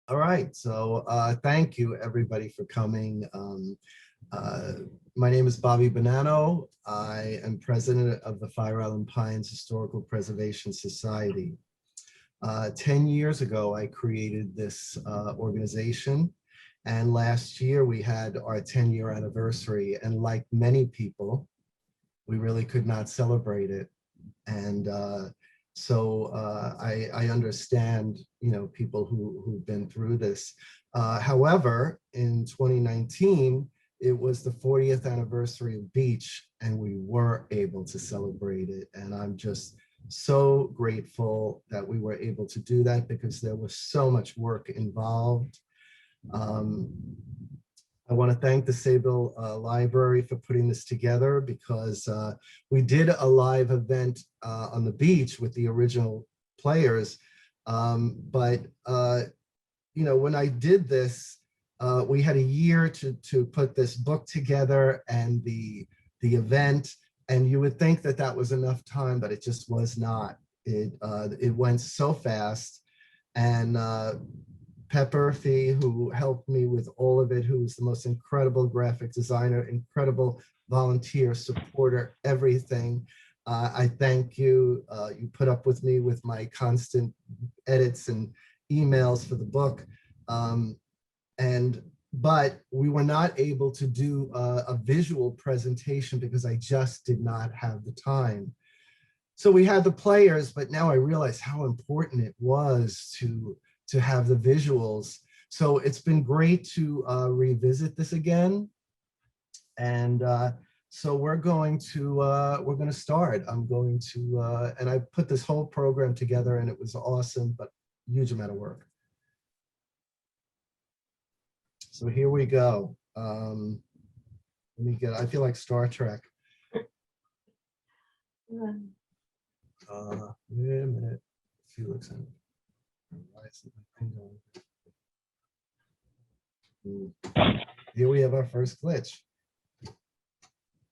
All right, so thank you everybody for coming. Uh, my name is Bobby Bonano. I am president of the Fire Island Pines Historical Preservation Society. 10 years ago, I created this organization, and last year we had our 10-year anniversary, and like many people, we really could not celebrate it. And I understand, people who've been through this. However, in 2019, it was the 40th anniversary of Beach, and we were able to celebrate it. And I'm just so grateful that we were able to do that because there was so much work involved. Um, I want to thank the Sayville Library for putting this together because we did a live event on the beach with the original players. When I did this, we had a year to put this book together and the event, and you would think that that was enough time, but it just was not. It went so fast, and Pepper Fee, who helped me with all of it, who's the most incredible graphic designer, incredible volunteer, supporter, everything. I thank you. You put up with me with my constant edits and emails for the book. But we were not able to do a visual presentation because I just did not have the time. So we had the players, but now I realize how important it was to have the visuals. So it's been great to revisit this again. And so we're going to start. I'm going to, and I put this whole program together and it was awesome, but huge amount of work. So here we go. I feel like Star Trek. Wait a minute, Felix. Here we have our first glitch.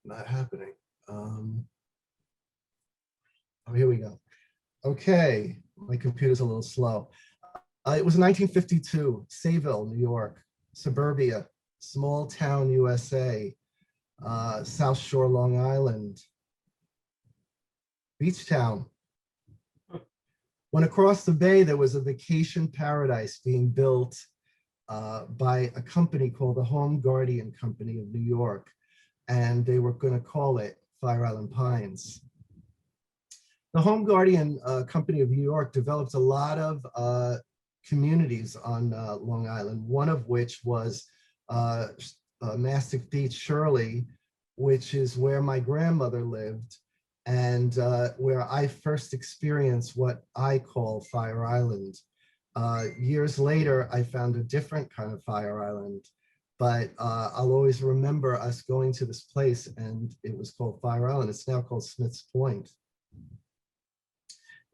Not happening. Oh, here we go. Okay, my computer's a little slow. It was 1952, Sayville, New York, suburbia, small town, USA, South Shore, Long Island, beach town. When across the bay, there was a vacation paradise being built by a company called the Home Guardian Company of New York, and they were going to call it Fire Island Pines. The Home Guardian Company of New York developed a lot of communities on Long Island, one of which was Mastic Beach, Shirley, which is where my grandmother lived, and where I first experienced what I call Fire Island. Years later, I found a different kind of Fire Island, but I'll always remember us going to this place and it was called Fire Island. It's now called Smith's Point.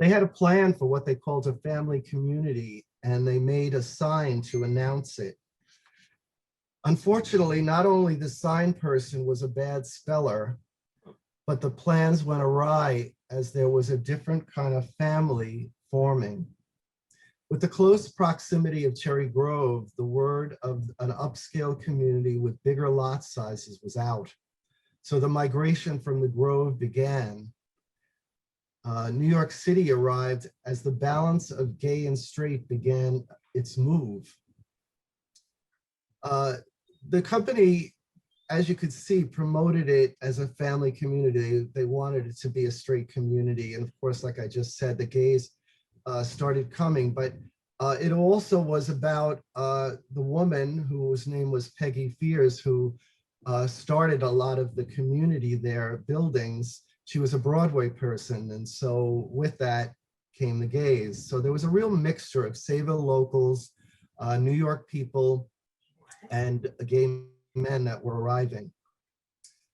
They had a plan for what they called a family community, and they made a sign to announce it. Unfortunately, not only the sign person was a bad speller, but the plans went awry as there was a different kind of family forming. With the close proximity of Cherry Grove, the word of an upscale community with bigger lot sizes was out. So the migration from the Grove began. New York City arrived as the balance of gay and straight began its move. The company, as you could see, promoted it as a family community. They wanted it to be a straight community. And of course, like I just said, the gays started coming, but it also was about the woman whose name was Peggy Fears, who started a lot of the community there, buildings. She was a Broadway person, and so with that came the gays. So there was a real mixture of Sayville locals, New York people, and gay men that were arriving.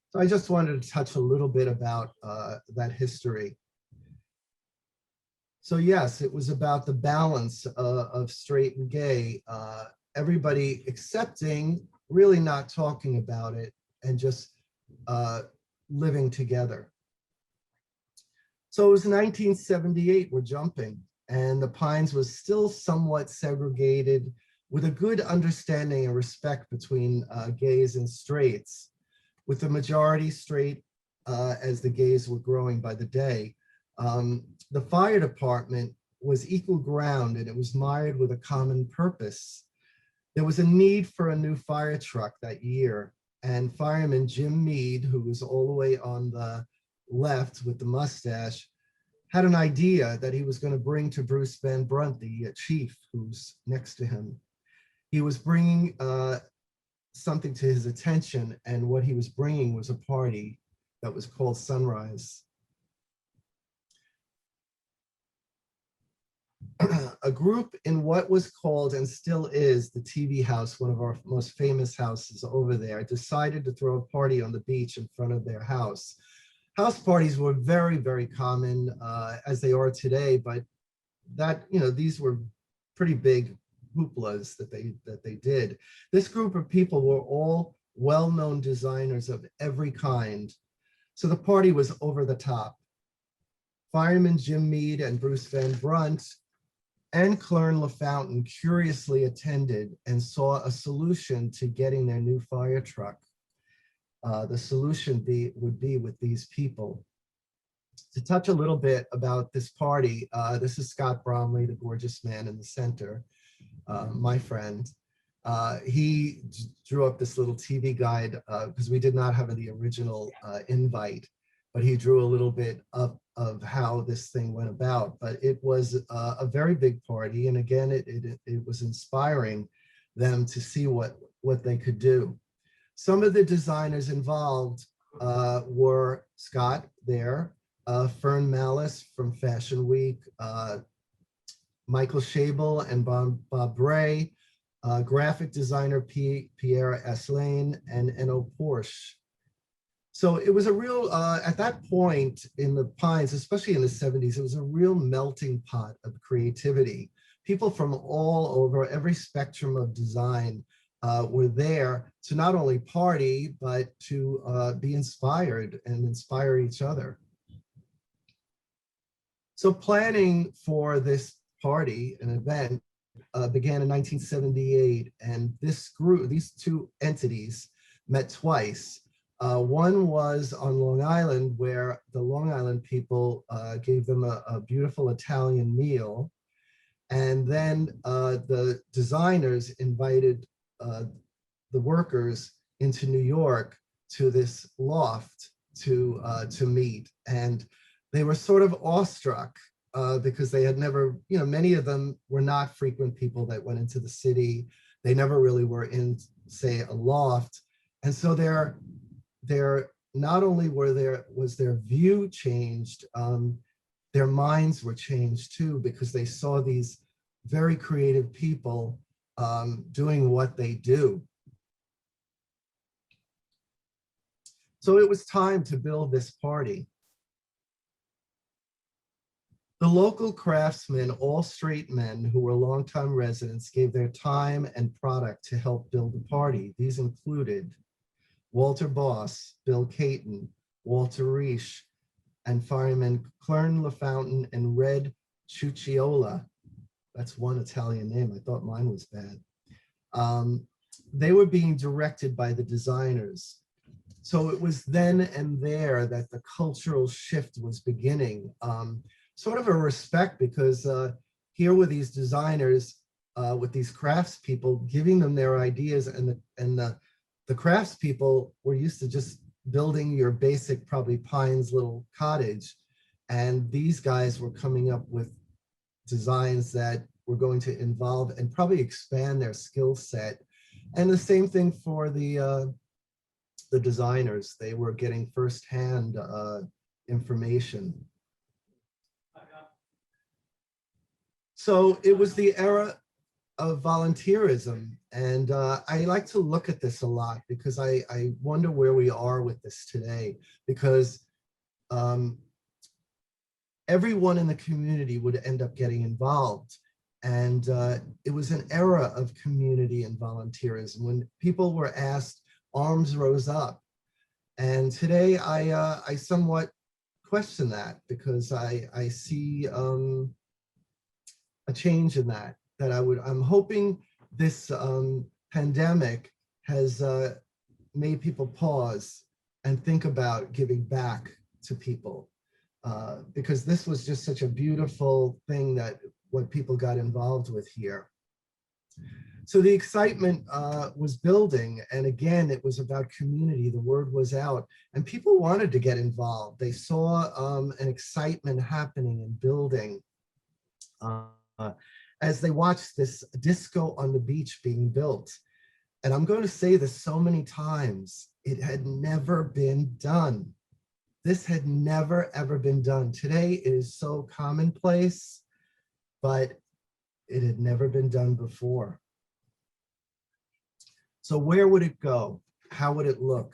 So I just wanted to touch a little bit about that history. So yes, it was about the balance of straight and gay, everybody accepting, really not talking about it, and just living together. So it was 1978, we're jumping, and the Pines was still somewhat segregated. with a good understanding and respect between gays and straights, with the majority straight as the gays were growing by the day. The fire department was equal ground, and it was mired with a common purpose. There was a need for a new fire truck that year, and fireman Jim Mead, who was all the way on the left with the mustache, had an idea that he was going to bring to Bruce Van Brunt, the chief who's next to him. He was bringing something to his attention, and what he was bringing was a party that was called Sunrise. A group in what was called and still is the TV house, one of our most famous houses over there, decided to throw a party on the beach in front of their house. House parties were very, very common as they are today, but that, these were pretty big hooplas that they did. This group of people were all well-known designers of every kind. So the party was over the top. Fireman Jim Mead and Bruce Van Brunt and Clarence LaFountain curiously attended and saw a solution to getting their new fire truck. The solution would be with these people. To touch a little bit about this party, this is Scott Bromley, the gorgeous man in the center, my friend. He drew up this little TV guide because we did not have the original invite, but he drew a little bit up of how this thing went about. But it was a very big party, and again, it was inspiring them to see what they could do. Some of the designers involved were Scott there, Fern Malice from Fashion Week, Michael Schabel and Bob Bray, graphic designer Pierre Aslane, and Enno Porsche. So it was a real, at that point in the Pines, especially in the 70s, it was a real melting pot of creativity. People from all over, every spectrum of design were there to not only party, but to be inspired and inspire each other. So planning for this party, an event, began in 1978, and this group, these two entities met twice. One was on Long Island, where the Long Island people gave them a beautiful Italian meal. And then the designers invited the workers into New York to this loft to meet. And they were sort of awestruck because they had never, many of them were not frequent people that went into the city. They never really were in, say, a loft. And so their not only was their view changed, their minds were changed too, because they saw these very creative people doing what they do. So it was time to build this party. The local craftsmen, all straight men who were longtime residents, gave their time and product to help build the party. These included Walter Boss, Bill Caton, Walter Reish, and firemen Clarence LaFountain and Red Ciucciola. That's one Italian name. I thought mine was bad. They were being directed by the designers. So it was then and there that the cultural shift was beginning. Sort of a respect, because here were these designers with these craftspeople giving them their ideas, and the craftspeople were used to just building your basic, probably Pines little cottage, and these guys were coming up with designs that were going to involve and probably expand their skill set. And the same thing for the designers. They were getting firsthand information. So it was the era of volunteerism. And I like to look at this a lot because I wonder where we are with this today, because everyone in the community would end up getting involved. And it was an era of community and volunteerism. When people were asked, arms rose up. And today I somewhat question that, because I see a change in that I'm hoping this pandemic has made people pause and think about giving back to people, because this was just such a beautiful thing that what people got involved with here. So the excitement was building, and again, it was about community. The word was out, and people wanted to get involved. They saw an excitement happening and building as they watched this disco on the beach being built. And I'm going to say this so many times, it had never been done. This had never, ever been done. Today it is so commonplace, but it had never been done before. So where would it go? How would it look?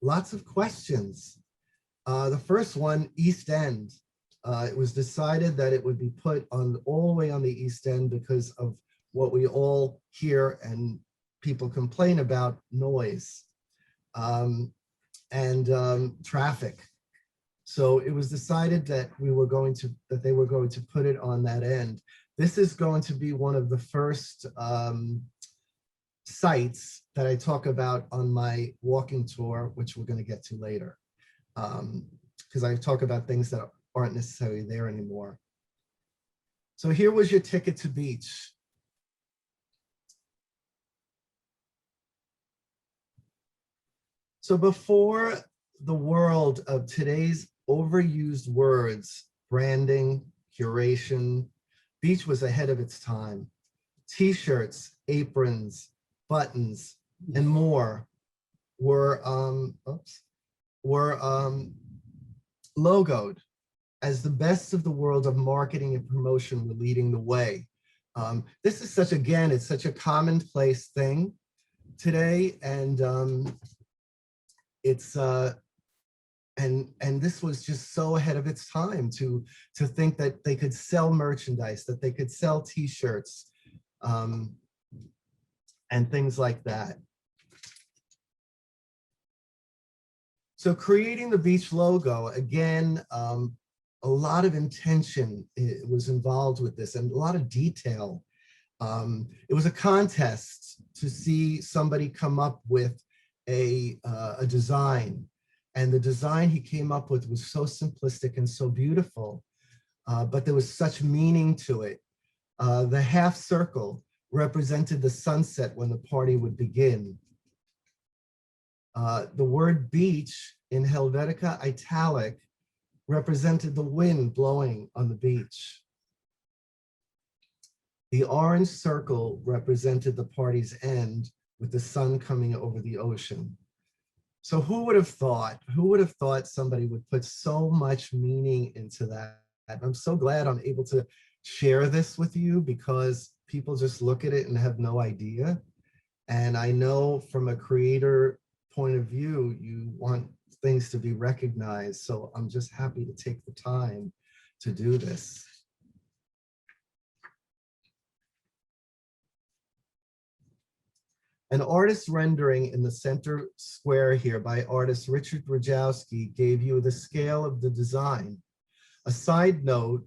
Lots of questions. The first one, East End. It was decided that it would be put on all the way on the East End because of what we all hear and people complain about, noise and traffic. So it was decided that they were going to put it on that end. This is going to be one of the first sites that I talk about on my walking tour, which we're going to get to later, because I talk about things that aren't necessarily there anymore. So here was your ticket to beach. So before the world of today's overused words, branding, curation, beach was ahead of its time. T-shirts, aprons, buttons, and more were logoed as the best of the world of marketing and promotion were leading the way. This is such, again, it's such a commonplace thing today, and it's and this was just so ahead of its time to think that they could sell merchandise, that they could sell T-shirts, and things like that. So creating the beach logo, again, a lot of intention was involved with this and a lot of detail. It was a contest to see somebody come up with a design. And the design he came up with was so simplistic and so beautiful, but there was such meaning to it. The half circle represented the sunset when the party would begin. The word beach in Helvetica italic represented the wind blowing on the beach. The orange circle represented the party's end with the sun coming over the ocean. So who would have thought somebody would put so much meaning into that? I'm so glad I'm able to share this with you because people just look at it and have no idea. And I know from a creator point of view, you want things to be recognized. So I'm just happy to take the time to do this. An artist rendering in the center square here by artist Richard Rajowski gave you the scale of the design. A side note,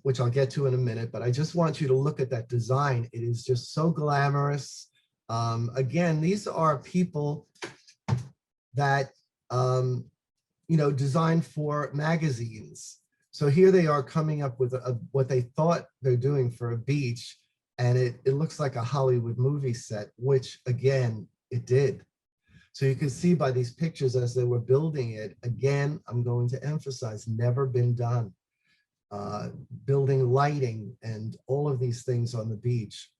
which I'll get to in a minute, but I just want you to look at that design. It is just so glamorous. Again, these are people that, design for magazines. So here they are coming up with what they thought they're doing for a beach. And it looks like a Hollywood movie set, which again, it did. So you can see by these pictures as they were building it, again, I'm going to emphasize, never been done. Building lighting and all of these things on the beach.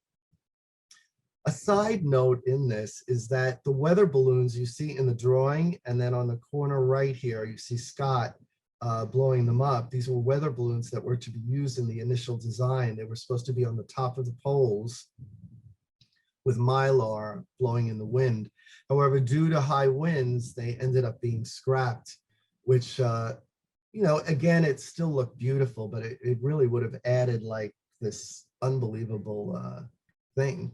A side note in this is that the weather balloons you see in the drawing, and then on the corner right here, you see Scott blowing them up. These were weather balloons that were to be used in the initial design. They were supposed to be on the top of the poles with mylar blowing in the wind. However, due to high winds, they ended up being scrapped, which, again, it still looked beautiful, but it really would have added like this unbelievable thing.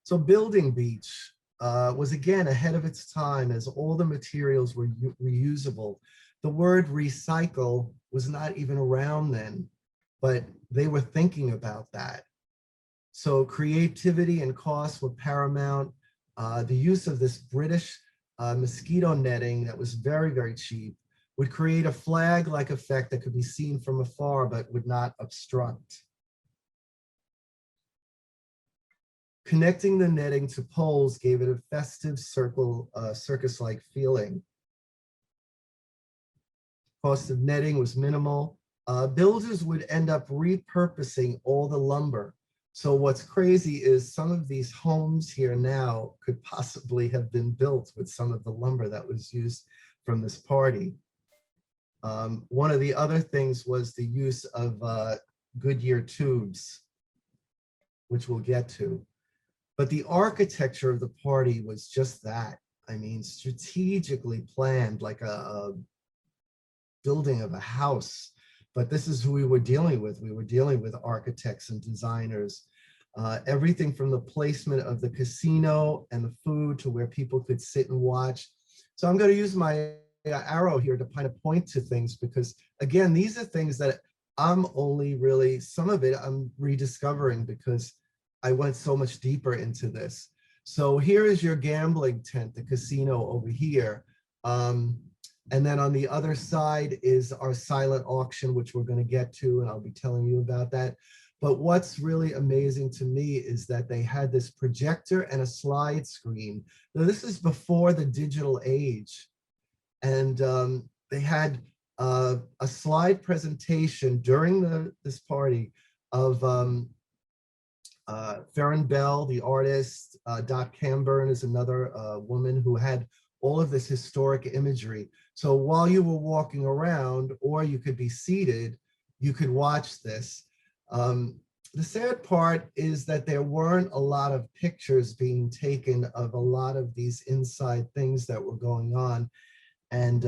So building beach was again ahead of its time as all the materials were reusable. The word recycle was not even around then, but they were thinking about that. So creativity and cost were paramount. The use of this British mosquito netting that was very, very cheap would create a flag-like effect that could be seen from afar but would not obstruct. Connecting the netting to poles gave it a festive circus-like feeling. Cost of netting was minimal. Builders would end up repurposing all the lumber. So what's crazy is some of these homes here now could possibly have been built with some of the lumber that was used from this party. One of the other things was the use of Goodyear tubes, which we'll get to. But the architecture of the party was just that. I mean, strategically planned like a building of a house. But this is who we were dealing with. We were dealing with architects and designers. Everything from the placement of the casino and the food to where people could sit and watch. So I'm going to use my arrow here to kind of point to things because, again, these are things that I'm only really, some of it I'm rediscovering because I went so much deeper into this. So here is your gambling tent, the casino over here. And then on the other side is our silent auction, which we're going to get to, and I'll be telling you about that. But what's really amazing to me is that they had this projector and a slide screen. Now, this is before the digital age. And they had a slide presentation during this party of Rebelle, the artist. Dot Camburn is another woman who had all of this historic imagery. So while you were walking around, or you could be seated, you could watch this. The sad part is that there weren't a lot of pictures being taken of a lot of these inside things that were going on. And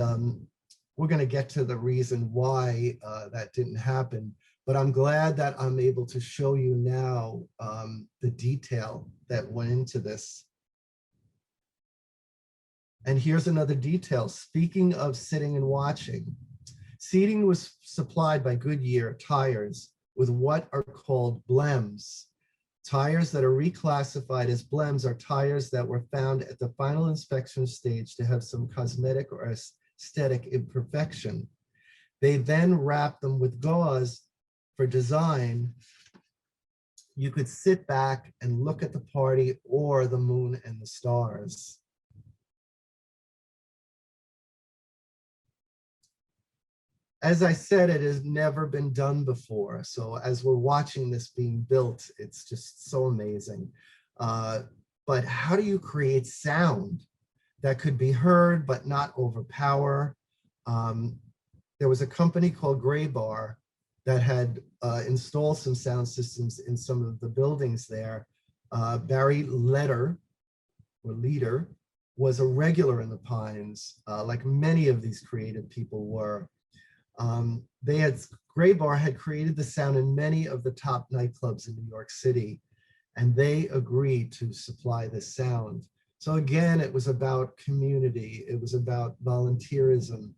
we're going to get to the reason why that didn't happen. But I'm glad that I'm able to show you now the detail that went into this. And here's another detail. Speaking of sitting and watching, seating was supplied by Goodyear tires with what are called blems. Tires that are reclassified as blems are tires that were found at the final inspection stage to have some cosmetic or aesthetic imperfection. They then wrap them with gauze for design. You could sit back and look at the party or the moon and the stars. As I said, it has never been done before. So as we're watching this being built, it's just so amazing. But how do you create sound that could be heard but not overpower? There was a company called Rebelle that had installed some sound systems in some of the buildings there. Barry Leader was a regular in the Pines, like many of these creative people were. Rebelle had created the sound in many of the top nightclubs in New York City, and they agreed to supply this sound. So again, it was about community. It was about volunteerism.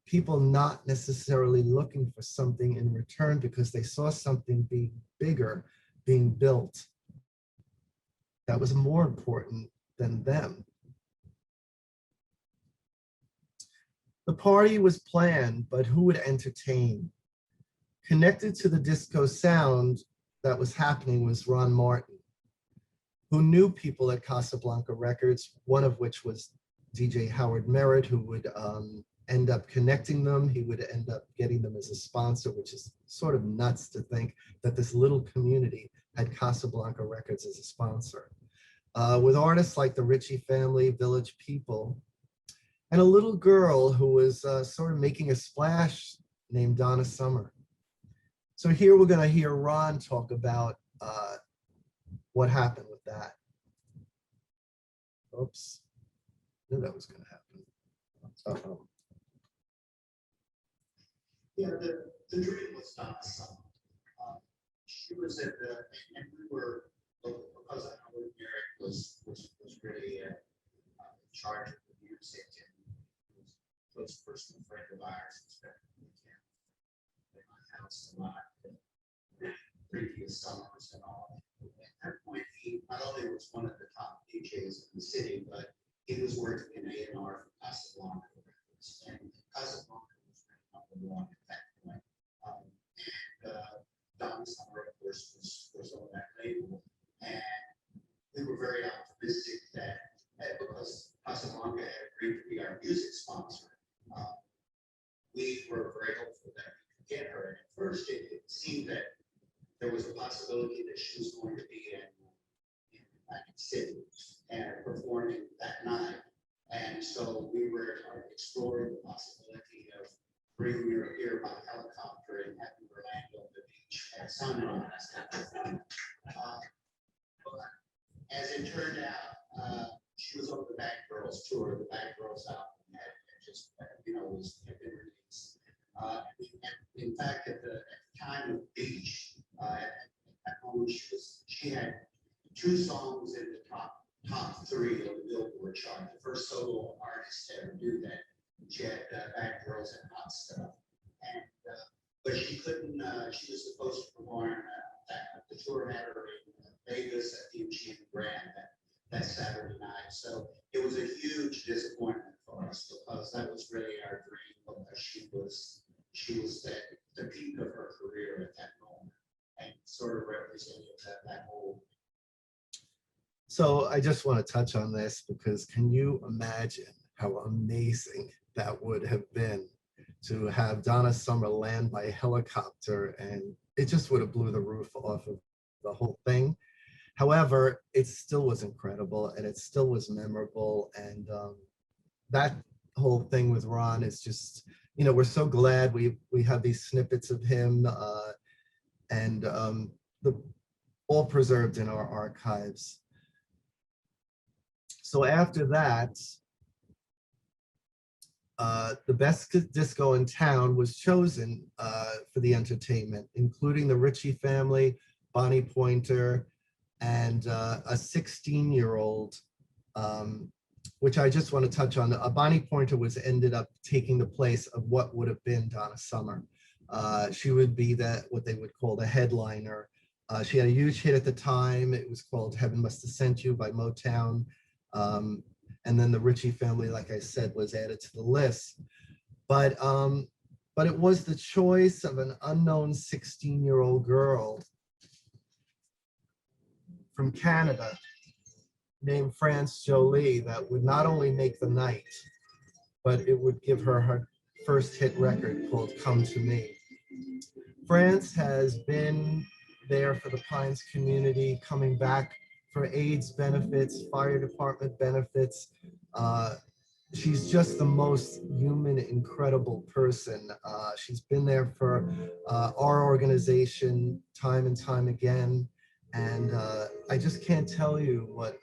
People not necessarily looking for something in return because they saw something bigger being built that was more important than them. The party was planned, but who would entertain? Connected to the disco sound that was happening was Ron Martin, who knew people at Casablanca Records, one of which was DJ Howard Merritt, who would end up connecting them. He would end up getting them as a sponsor, which is sort of nuts to think that this little community had Casablanca Records as a sponsor. With artists like the Richie Family, Village People, and a little girl who was sort of making a splash named Donna Summer. So here we're going to hear Ron talk about what happened with that. Oops, knew that was going to happen. Uh-oh. Yeah, the dream was Donna Summer. She was at the, and we were, because I know Eric was really in charge of the music, and was a personal friend of ours, who spent in my house a lot, previous summers and all. And that point, he not only was one of the top DJs in the city, but he was working in A&R for Casablanca Records. And Casablanca was ranked #1 at that point. Don Summer, of course, was on that label. And we were very optimistic that because Casablanca had agreed to be our music sponsor, we were very hopeful that we could get her. And at first, it seemed that there was a possibility that she was going to be in Atlantic City and performing that night. And so we were exploring the possibility of bringing her here by helicopter and having her land on the beach at sunrise. As it turned out, she was on the Bad Girls tour. The Bad Girls album had just, had been released. In fact, at the time of Beach, at home, she had 2 songs in the top 3 of the Billboard chart. The first solo artist to ever do that. She had Bad Girls and Hot Stuff, and but she couldn't. She was supposed to perform. The tour had her in Vegas at the MGM Grand that Saturday night. So it was a huge disappointment for us because that was really our dream. Because she was at the peak of her career at that moment, and sort of represented that whole. So I just want to touch on this because can you imagine how amazing that would have been to have Donna Summer land by helicopter, and it just would have blew the roof off of the whole thing. However, it still was incredible and it still was memorable. And that whole thing with Ron is just, we're so glad we have these snippets of him and all preserved in our archives. So after that, the best disco in town was chosen for the entertainment, including the Richie Family, Bonnie Pointer, and a 16-year-old, which I just want to touch on. Bonnie Pointer ended up taking the place of what would have been Donna Summer. She would be what they would call the headliner. She had a huge hit at the time. It was called Heaven Must Have Sent You by Motown. And then the Richie Family, like I said, was added to the list. But it was the choice of an unknown 16-year-old girl from Canada named France Jolie that would not only make the night, but it would give her her first hit record called Come to Me. France has been there for the Pines community, coming back for AIDS benefits, fire department benefits. She's just the most human, incredible person. She's been there for our organization time and time again. And I just can't tell you what,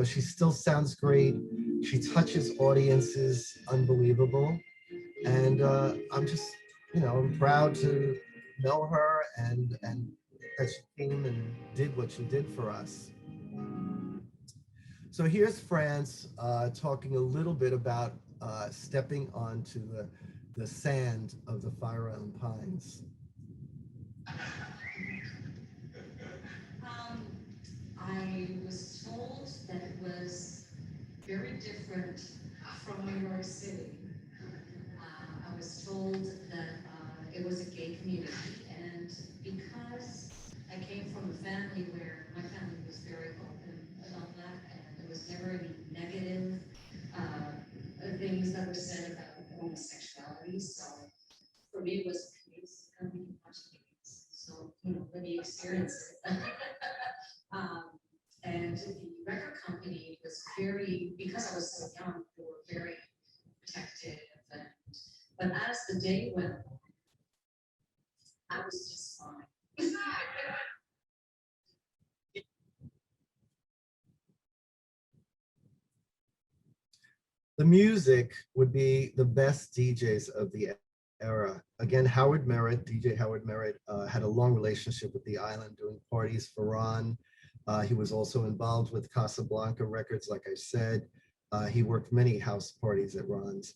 she still sounds great. She touches audiences, unbelievable. And I'm just, I'm proud to know her and that she came and did what she did for us. So here's France talking a little bit about stepping onto the sand of the Fire Island Pines. I was told that it was very different from New York City. I was told that it was a gay community, and because I came from a family where my family was very open about that, and there was never any negative things that were said about homosexuality. So for me, it was coming to watch things. So let me experience it. And the record company was very, because I was so young, they were very protective. But as the day went on, I was just fine. The music would be the best DJs of the era. Again, Howard Merritt, DJ Howard Merritt, had a long relationship with the island, doing parties for Ron. He was also involved with Casablanca Records, like I said. He worked many house parties at Ron's.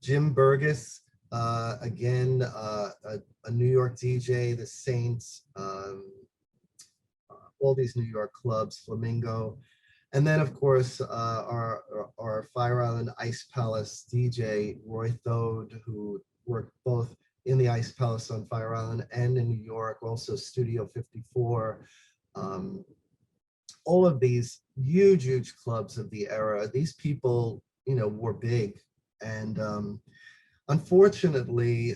Jim Burgess, again, a New York DJ, the Saints, all these New York clubs, Flamingo. And then, of course, our Fire Island Ice Palace DJ, Roy Thode, who worked both in the Ice Palace on Fire Island and in New York, also Studio 54. All of these huge, huge clubs of the era, these people, were big. And unfortunately,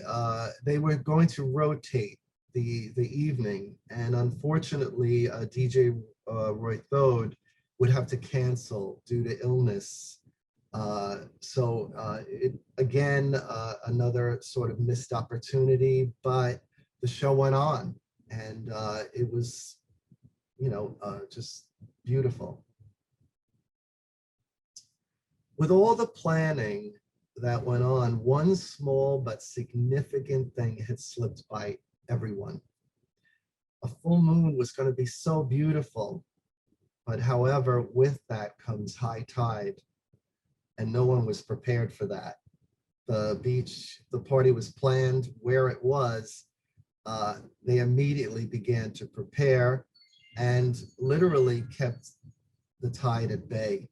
they were going to rotate the evening. And unfortunately, DJ Roy Thode would have to cancel due to illness. Again, another sort of missed opportunity, but the show went on, and it was, just beautiful. With all the planning that went on, one small but significant thing had slipped by everyone. A full moon was going to be so beautiful, but however, with that comes high tide, and no one was prepared for that. The party was planned where it was. They immediately began to prepare and literally kept the tide at bay.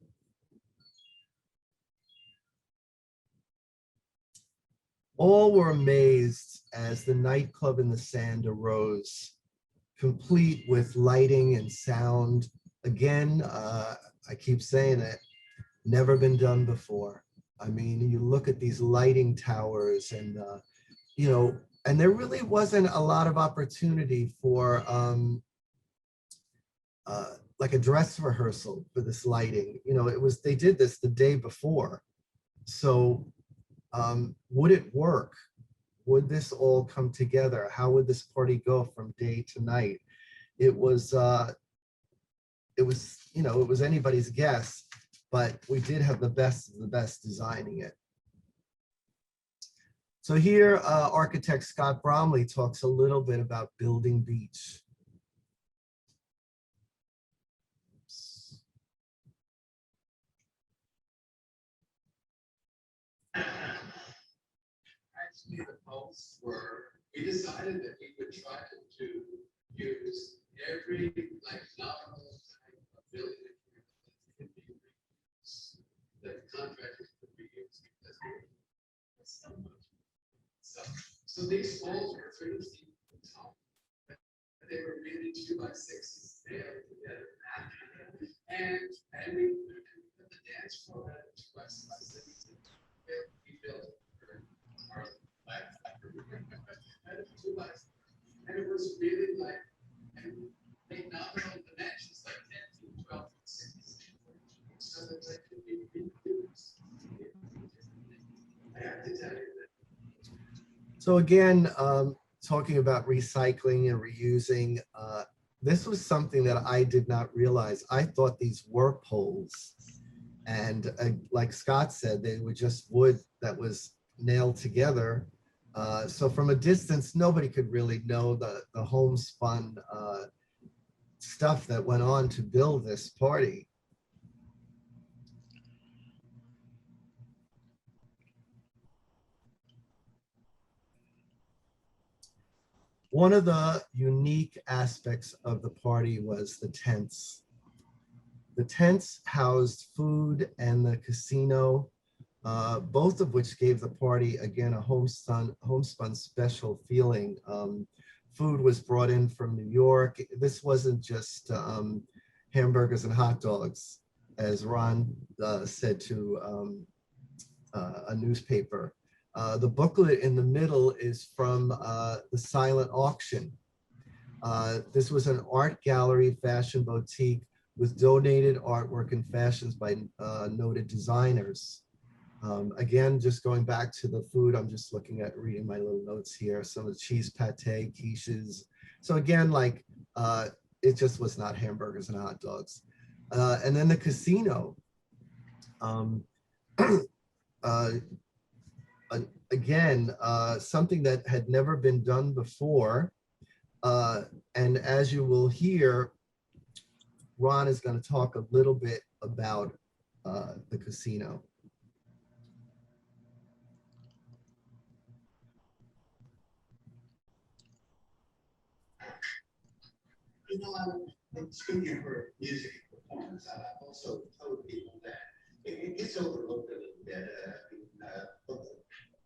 All were amazed as the nightclub in the sand arose, complete with lighting and sound. Again, I keep saying it, never been done before. I mean, you look at these lighting towers and, and there really wasn't a lot of opportunity for like a dress rehearsal for this lighting. They did this the day before. So would it work? Would this all come together? How would this party go from day to night? It was anybody's guess, but we did have the best of the best designing it. So here, architect Scott Bromley talks a little bit about building beach. Actually, the posts were, we decided that we would try to use every nominal type of building that could be reused, that contractors could be used because there's so much stuff. So these poles were 3 feet tall, but they were really 2 by 6s there together. And we put the dance floor at 2 by 6. We built our and it was really they nominal dimensions 10 feet, 12 feet, 6 feet, so that they could be reused. I have to tell you that. So again, talking about recycling and reusing, this was something that I did not realize. I thought these were poles, and like Scott said, they were just wood that was nailed together. So from a distance, nobody could really know the homespun stuff that went on to build this party. One of the unique aspects of the party was the tents. The tents housed food and the casino, both of which gave the party, again, a homespun special feeling. Food was brought in from New York. This wasn't just hamburgers and hot dogs, as Ron said to a newspaper. The booklet in the middle is from the silent auction. This was an art gallery fashion boutique with donated artwork and fashions by noted designers. Again, just going back to the food, I'm just reading my little notes here. Some of the cheese pate, quiches. So again, it just was not hamburgers and hot dogs. And then the casino. Again, something that had never been done before. And as you will hear, Ron is going to talk a little bit about the casino. speaking for music performance, I've also told people that it gets overlooked a little bit. But the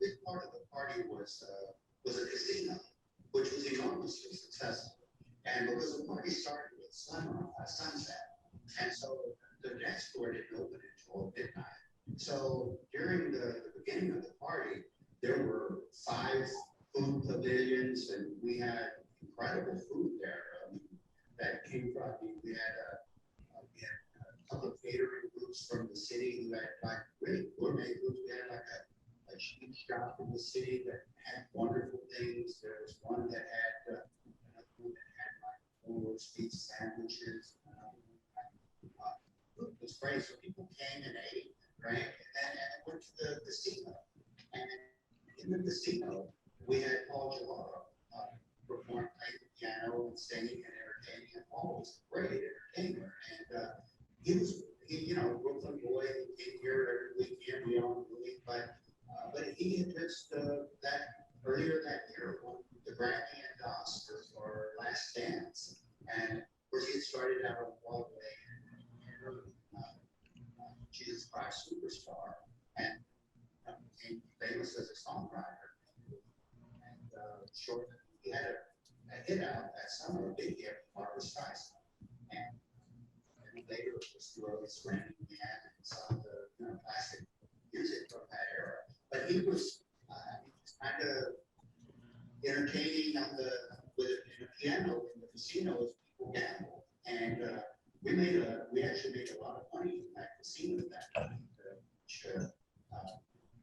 big part of the party was a casino, which was enormously successful. And because the party started with sunset, and so the next door didn't open until midnight. So during the beginning of the party, there were 5 food pavilions, and we had incredible food there. That came from, we had a couple of catering groups from the city who had like really gourmet groups. We had like a cheese shop in the city that had wonderful things. There was one that had another one that had like roast beef sandwiches. Food was great. So people came and ate, right? And went to the casino. And in the casino, we had Paul Gillara perform, playing the piano and singing and entertaining. And Paul was a great entertainer. And he, Brooklyn boy, he came here every weekend, we all knew him, but he had just, that earlier that year won the Grammy and the Oscar for Last Dance. And of course, he had started out on Broadway Jesus Christ Superstar, and became famous as a songwriter. And shortly, he had a hit out that summer, a big hit, Barbra Streisand. And later it was through Otis Redding and some of the classic music from that era. But he was kind of entertaining with a piano in the casino as people gambled. And we actually made a lot of money in that casino that night, which went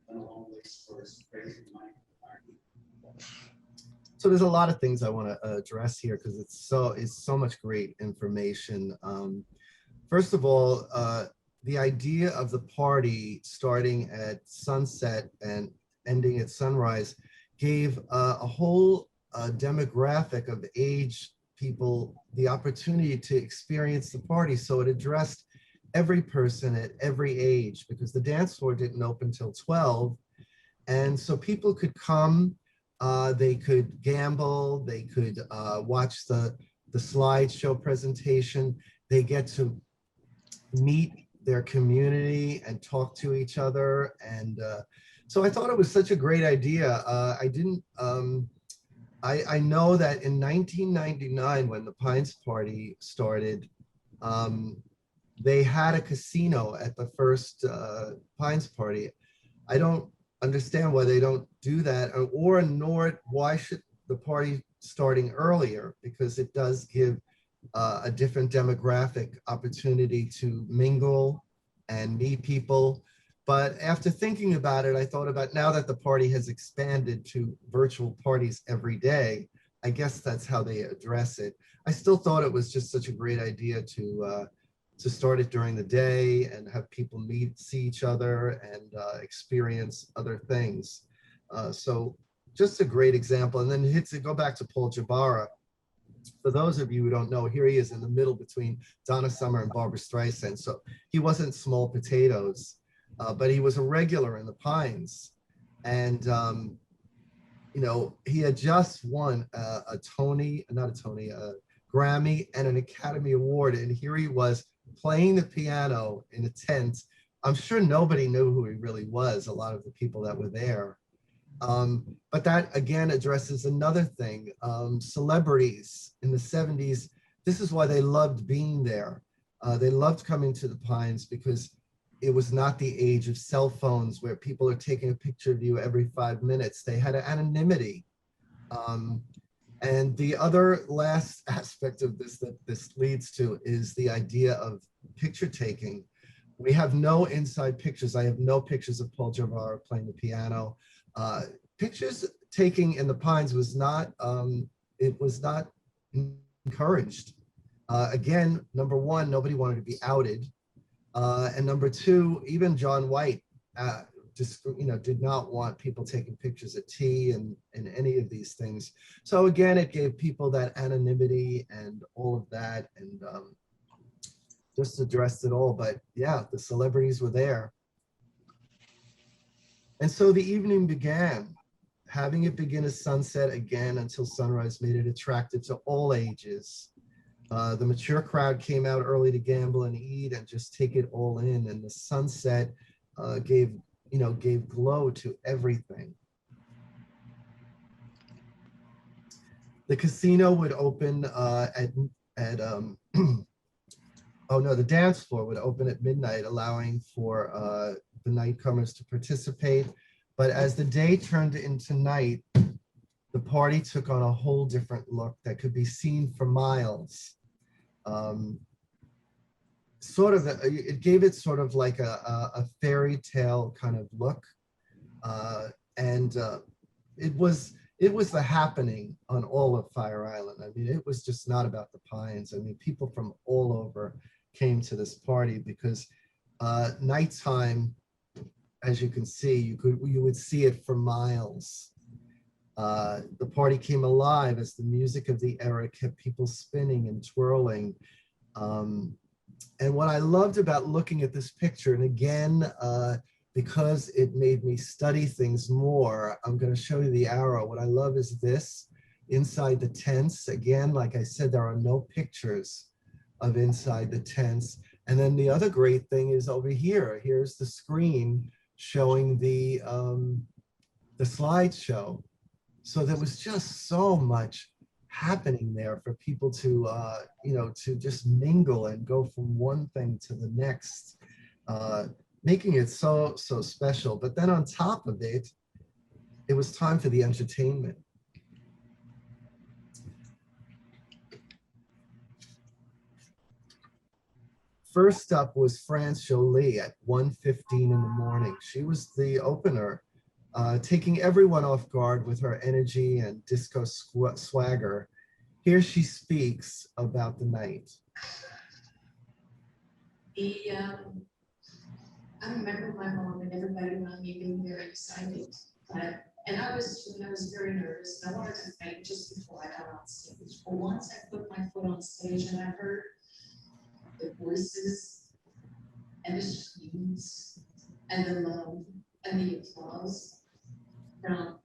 a long way towards raising money for the party. So there's a lot of things I want to address here because it's so much great information. First of all, the idea of the party starting at sunset and ending at sunrise gave a whole demographic of age people the opportunity to experience the party. So it addressed every person at every age because the dance floor didn't open till 12. And so people could come, they could gamble, they could watch the slideshow presentation. They get to meet their community and talk to each other. And so I thought it was such a great idea. I know that in 1999, when the Pines Party started, they had a casino at the first Pines Party. I don't understand why they don't do that, nor why should the party starting earlier, because it does give a different demographic opportunity to mingle and meet people. But after thinking about it, I thought about now that the party has expanded to virtual parties every day, I guess that's how they address it. I still thought it was just such a great idea to start it during the day and have people see each other and experience other things. So just a great example. And then go back to Paul Jabara. For those of you who don't know, here he is in the middle between Donna Summer and Barbra Streisand. So he wasn't small potatoes, but he was a regular in the Pines. And, he had just won a Grammy and an Academy Award. And here he was playing the piano in a tent. I'm sure nobody knew who he really was, a lot of the people that were there. But that again addresses another thing. Celebrities in the 70s, this is why they loved being there. They loved coming to the Pines because it was not the age of cell phones where people are taking a picture of you every 5 minutes. They had anonymity. And the other last aspect of this that this leads to is the idea of picture taking. We have no inside pictures. I have no pictures of Paul Jabara playing the piano. Pictures taking in the Pines was not, it was not encouraged. Again, number one, nobody wanted to be outed. And number two, even John White did not want people taking pictures at tea and any of these things. So again, it gave people that anonymity and all of that, and just addressed it all. But yeah, the celebrities were there. And so the evening began. Having it begin as sunset again until sunrise made it attractive to all ages. The mature crowd came out early to gamble and eat and just take it all in. And the sunset gave glow to everything. The casino would open at oh no, the dance floor would open at midnight, allowing for the nightcomers to participate. But as the day turned into night, the party took on a whole different look that could be seen for miles. It gave it sort of like a fairy tale kind of look. And it was the happening on all of Fire Island. I mean, it was just not about the Pines. I mean, people from all over came to this party because nighttime, as you can see, you would see it for miles. The party came alive as the music of the era kept people spinning and twirling. And what I loved about looking at this picture, and again, because it made me study things more, I'm going to show you the arrow. What I love is this, inside the tents. Again, like I said, there are no pictures of inside the tents. And then the other great thing is over here. Here's the screen showing the slideshow. So there was just so much happening there for people to, to just mingle and go from one thing to the next, making it so special. But then on top of it, it was time for the entertainment. First up was France Jolie at 1:15 in the morning. She was the opener, taking everyone off guard with her energy and disco swagger. Here she speaks about the night. I remember my mom and everybody around me being very excited, and I was very nervous. I wanted to faint just before I got on stage. But once I put my foot on stage and I heard the voices and the screams and the love and the applause from,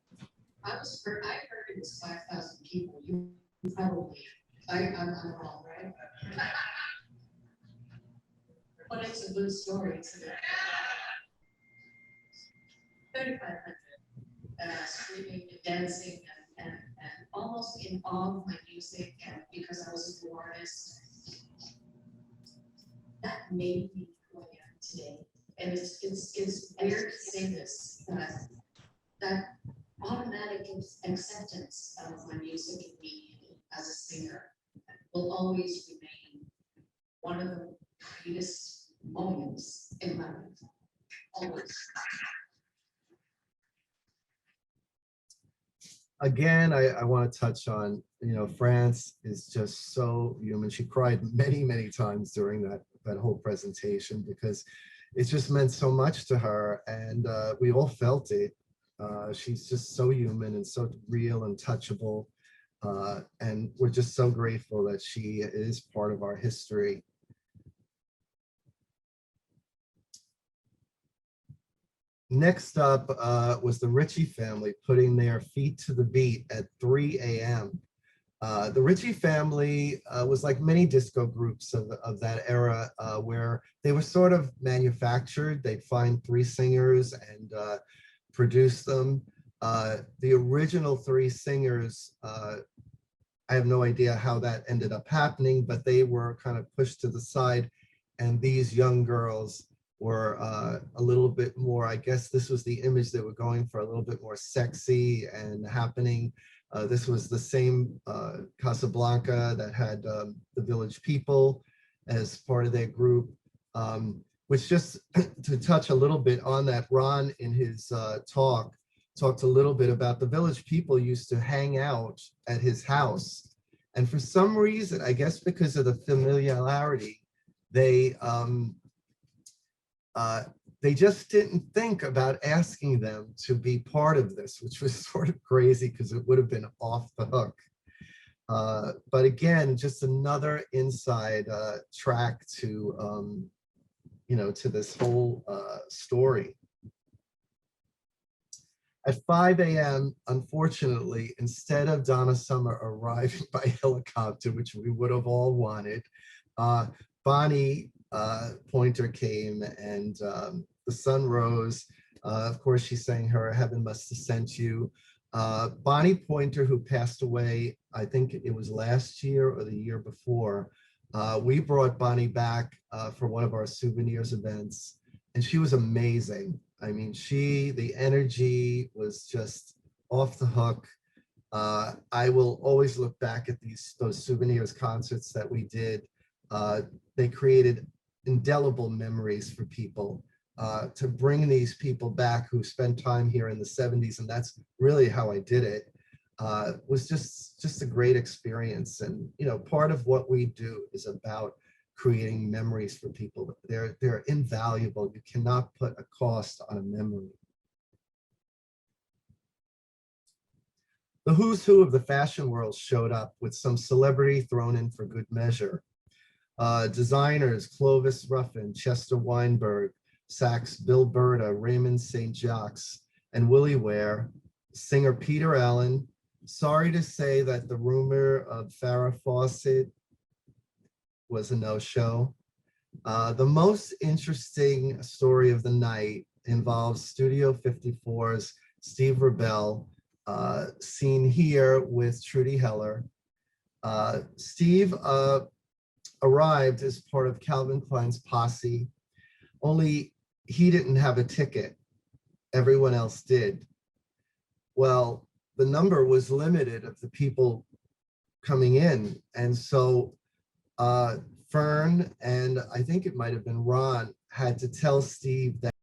I heard it was 5,000 people. You probably, I'm wrong, right? But it's a good story. It's 3,500 screaming and dancing and almost in awe of my music, and because I was a new artist. That made me who I am today. And it's weird to say this, that automatic acceptance of my music and me as a singer will always remain one of the greatest moments in my life. Always. Again, I want to touch on, France is just so human. She cried many, many times during that whole presentation because it just meant so much to her, and we all felt it. She's just so human and so real and touchable, and we're just so grateful that she is part of our history. Next up was the Richie family putting their feet to the beat at 3 a.m. The Richie Family was like many disco groups of that era, where they were sort of manufactured. They'd find 3 singers and produce them. The original 3 singers, I have no idea how that ended up happening, but they were kind of pushed to the side, and these young girls were a little bit more, I guess this was the image they were going for, a little bit more sexy and happening. This was the same Casablanca that had the Village People as part of their group, which, just to touch a little bit on that, Ron in his talked a little bit about the Village People used to hang out at his house. And for some reason, I guess because of the familiarity, they just didn't think about asking them to be part of this, which was sort of crazy because it would have been off the hook. But again, just another inside track to, to this whole story. At 5 a.m., unfortunately, instead of Donna Summer arriving by helicopter, which we would have all wanted, Bonnie Pointer came, and the sun rose. Of course, she sang her Heaven Must Have Sent You. Bonnie Pointer, who passed away, I think it was last year or the year before, we brought Bonnie back for one of our souvenirs events, and she was amazing. I mean, the energy was just off the hook. I will always look back at those souvenirs concerts that we did. They created indelible memories for people. To bring these people back who spent time here in the 70s, and that's really how I did it, was just a great experience. And part of what we do is about creating memories for people. They're invaluable. You cannot put a cost on a memory. The who's who of the fashion world showed up, with some celebrity thrown in for good measure. Designers Clovis Ruffin, Chester Weinberg, Saks Bill Berta, Raymond St. Jacques, and Willie Ware. Singer Peter Allen. Sorry to say that the rumor of Farrah Fawcett was a no-show. The most interesting story of the night involves Studio 54's Steve Rebelle, seen here with Trudy Heller. Steve arrived as part of Calvin Klein's posse, only he didn't have a ticket. Everyone else did. Well, the number was limited of the people coming in. And so Fern, and I think it might have been Ron, had to tell Steve that